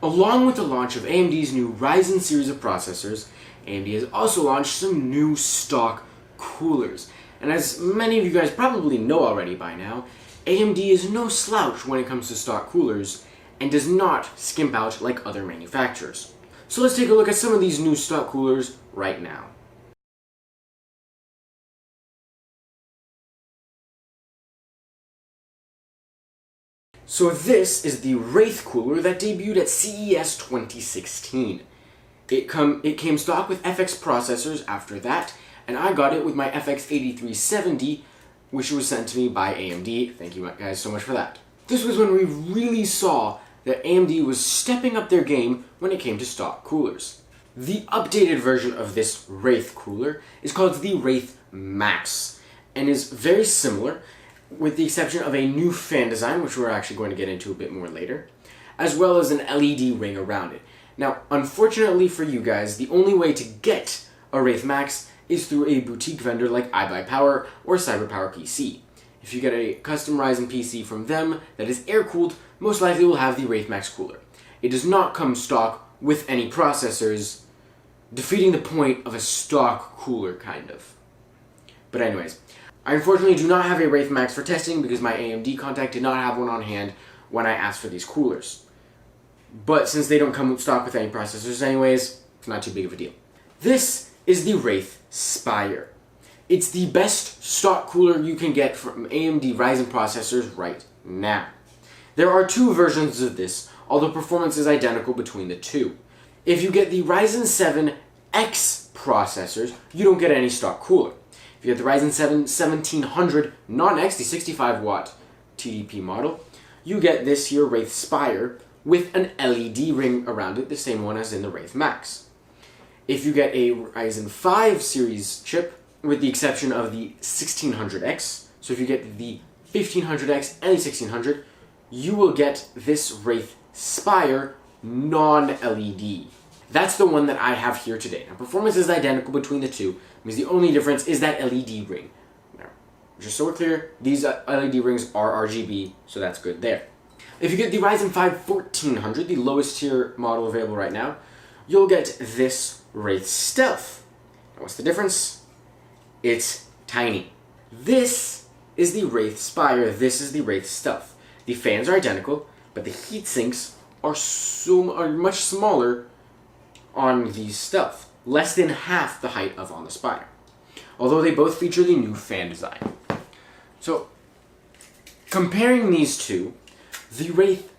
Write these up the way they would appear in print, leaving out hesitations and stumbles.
Along with the launch of AMD's new Ryzen series of processors, AMD has also launched some new stock coolers. And as many of you guys probably know already by now, AMD is no slouch when it comes to stock coolers and does not skimp out like other manufacturers. So let's take a look at some of these new stock coolers right now. So this is the Wraith cooler that debuted at CES 2016. It came stock with FX processors after that, and I got it with my FX 8370, which was sent to me by AMD. Thank you guys so much for that. This was when we really saw that AMD was stepping up their game when it came to stock coolers. The updated version of this Wraith cooler is called the Wraith Mass, and is very similar, with the exception of a new fan design, which we're actually going to get into a bit more later, as well as an LED ring around it. Now, unfortunately for you guys, the only way to get a Wraith Max is through a boutique vendor like iBuyPower or CyberPower PC. If you get a custom Ryzen PC from them that is air-cooled, most likely will have the Wraith Max cooler. It does not come stock with any processors, defeating the point of a stock cooler, kind of. But anyways, I unfortunately do not have a Wraith Max for testing because my AMD contact did not have one on hand when I asked for these coolers. But since they don't come stock with any processors anyways, it's not too big of a deal. This is the Wraith Spire. It's the best stock cooler you can get from AMD Ryzen processors right now. There are two versions of this, although performance is identical between the two. If you get the Ryzen 7 X processors, you don't get any stock cooler. If you get the Ryzen 7 1700 non-X, the 65 watt TDP model, you get this here Wraith Spire with an LED ring around it, the same one as in the Wraith Max. If you get a Ryzen 5 series chip, with the exception of the 1600X, so if you get the 1500X and the 1600, you will get this Wraith Spire non-LED. That's the one that I have here today. Now, performance is identical between the two, because the only difference is that LED ring. Now, just so we're clear, these LED rings are RGB, so that's good there. If you get the Ryzen 5 1400, the lowest tier model available right now, you'll get this Wraith Stealth. Now, what's the difference? It's tiny. This is the Wraith Spire, this is the Wraith Stealth. The fans are identical, but the heat sinks are much smaller on the Stealth, less than half the height of on the Spire, although they both feature the new fan design. So, comparing these two, the Wraith,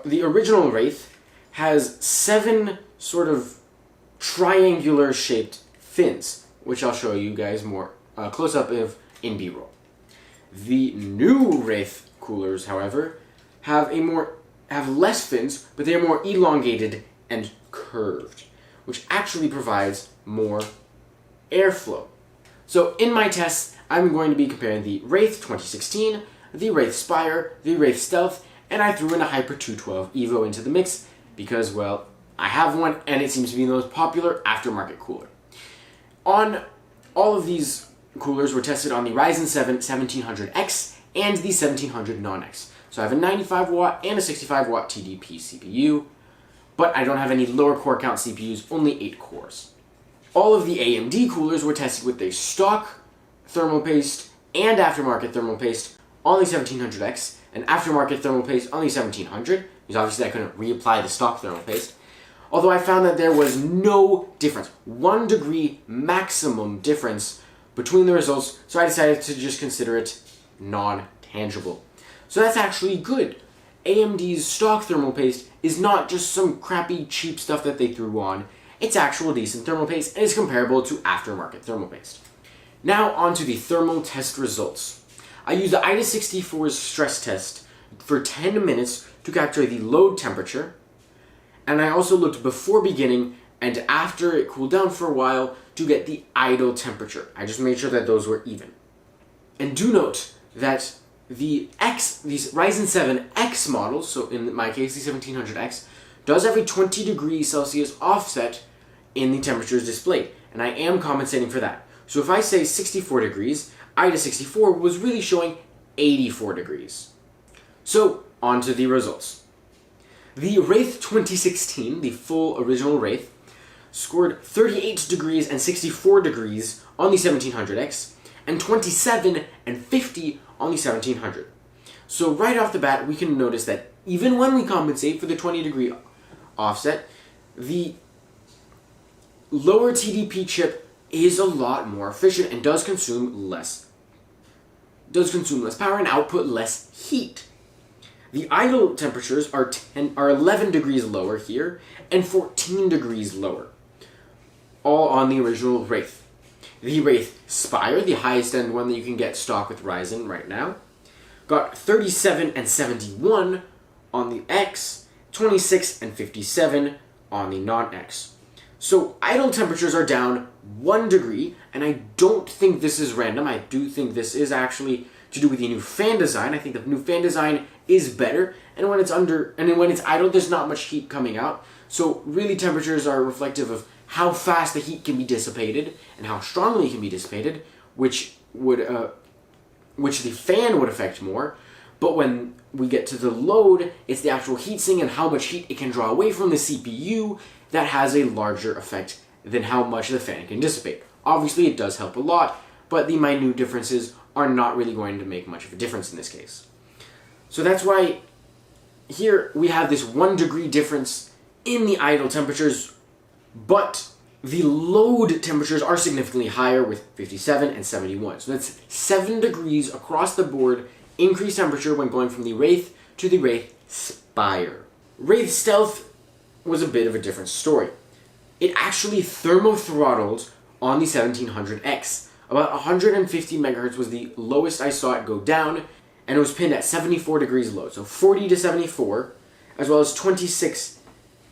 the original Wraith, has 7 sort of triangular shaped fins, which I'll show you guys more close-up of in B-roll. The new Wraith coolers, however, have less fins, but they are more elongated and curved, which actually provides more airflow. So in my tests, I'm going to be comparing the Wraith 2016, the Wraith Spire, the Wraith Stealth, and I threw in a Hyper 212 Evo into the mix because, well, I have one and it seems to be the most popular aftermarket cooler. All of these coolers were tested on the Ryzen 7 1700X and the 1700 non-X. So I have a 95 watt and a 65 watt TDP CPU, but I don't have any lower core count CPUs, only 8 cores. All of the AMD coolers were tested with a stock thermal paste and aftermarket thermal paste on the 1700X, and aftermarket thermal paste on the 1700, because obviously I couldn't reapply the stock thermal paste. Although I found that there was no difference, 1 degree maximum difference between the results, so I decided to just consider it non-tangible. So that's actually good. AMD's stock thermal paste is not just some crappy cheap stuff that they threw on, it's actual decent thermal paste and is comparable to aftermarket thermal paste. Now on to the thermal test results. I used the IDA64's stress test for 10 minutes to capture the load temperature, and I also looked before beginning and after it cooled down for a while to get the idle temperature. I just made sure that those were even. And do note that these Ryzen 7 X models, so in my case the 1700X, does have a 20 degrees Celsius offset in the temperatures displayed, and I am compensating for that. So if I say 64 degrees, IDA64 was really showing 84 degrees. So, on to the results. The Wraith 2016, the full original Wraith, scored 38 degrees and 64 degrees on the 1700X, and 27 and 50 on the 1700. So right off the bat, we can notice that even when we compensate for the 20 degree offset, the lower TDP chip is a lot more efficient and does consume less power and output less heat. The idle temperatures are 11 degrees lower here and 14 degrees lower, all on the original Wraith. The Wraith Spire, the highest end one that you can get stock with Ryzen right now, got 37 and 71 on the X, 26 and 57 on the non-X. So idle temperatures are down 1 degree, and I don't think this is random. I do think this is actually to do with the new fan design. I think the new fan design is better, and when it's idle, there's not much heat coming out. So really, temperatures are reflective of how fast the heat can be dissipated and how strongly it can be dissipated, which the fan would affect more. But when we get to the load, it's the actual heat sink and how much heat it can draw away from the CPU that has a larger effect than how much the fan can dissipate. Obviously, it does help a lot, but the minute differences are not really going to make much of a difference in this case. So that's why here we have this 1 degree difference in the idle temperatures, but the load temperatures are significantly higher with 57 and 71. So that's 7 degrees across the board increased temperature when going from the Wraith to the Wraith Spire. Wraith Stealth was a bit of a different story. It actually thermothrottled on the 1700X. About 150 megahertz was the lowest I saw it go down, and it was pinned at 74 degrees low. So 40 to 74, as well as 26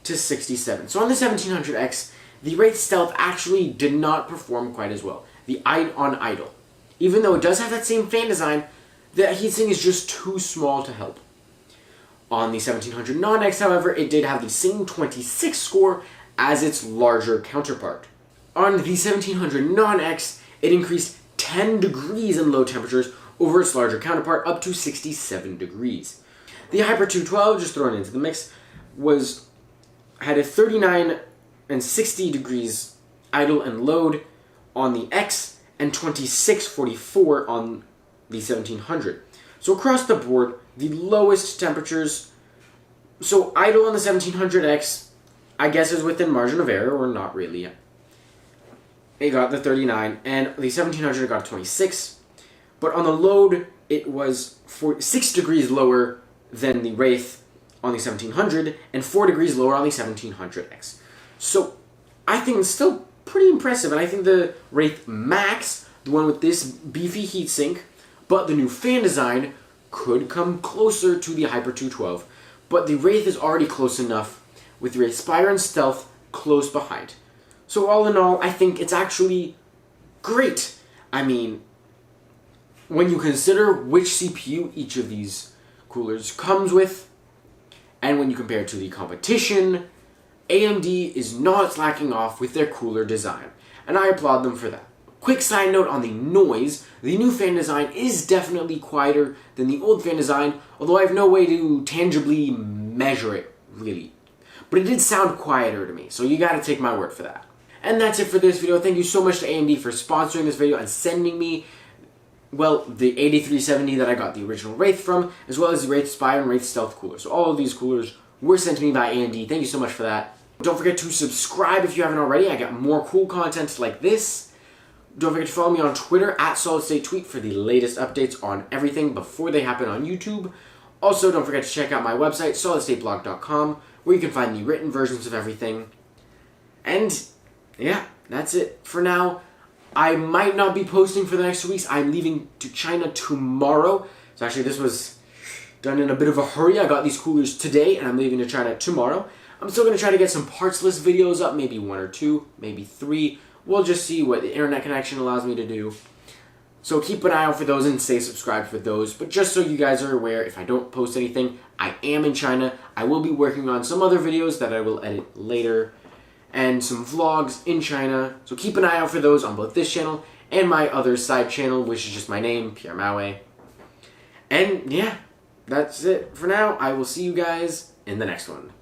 to 67. So on the 1700X, the Wraith Stealth actually did not perform quite as well. On idle. Even though it does have that same fan design, the heatsink is just too small to help. On the 1700 non-X, however, it did have the same 26 score as its larger counterpart. On the 1700 non-X, it increased 10 degrees in low temperatures over its larger counterpart, up to 67 degrees. The Hyper 212, just thrown into the mix, had a 39 and 60 degrees idle and load on the X, and 2644 on the 1700. So across the board, the lowest temperatures. So idle on the 1700X, I guess, is within margin of error, or not really. It got the 39, and the 1700 got a 26. But on the load, it was 6 degrees lower than the Wraith on the 1700, and 4 degrees lower on the 1700X. So I think it's still pretty impressive, and I think the Wraith Max, the one with this beefy heatsink, but the new fan design, could come closer to the Hyper 212. But the Wraith is already close enough, with the Wraith Spire and Stealth close behind. So all in all, I think it's actually great. I mean, when you consider which CPU each of these coolers comes with, and when you compare it to the competition, AMD is not slacking off with their cooler design, and I applaud them for that. Quick side note on the noise, the new fan design is definitely quieter than the old fan design, although I have no way to tangibly measure it, really. But it did sound quieter to me, so you gotta take my word for that. And that's it for this video. Thank you so much to AMD for sponsoring this video and sending me, well, the 8370 that I got the original Wraith from, as well as the Wraith Spire and Wraith Stealth coolers. So all of these coolers were sent to me by AMD. Thank you so much for that. Don't forget to subscribe if you haven't already. I got more cool content like this. Don't forget to follow me on Twitter at SolidStateTweet for the latest updates on everything before they happen on YouTube. Also, don't forget to check out my website, solidstateblog.com, where you can find the written versions of everything. And yeah, that's it for now. I might not be posting for the next 2 weeks. I'm leaving to China tomorrow. So actually, this was done in a bit of a hurry. I got these coolers today, and I'm leaving to China tomorrow. I'm still going to try to get some parts list videos up, maybe 1 or 2, maybe 3. We'll just see what the internet connection allows me to do. So keep an eye out for those and stay subscribed for those. But just so you guys are aware, if I don't post anything, I am in China. I will be working on some other videos that I will edit later, and some vlogs in China. So keep an eye out for those on both this channel and my other side channel, which is just my name, Pierre Maue. And yeah, that's it for now. I will see you guys in the next one.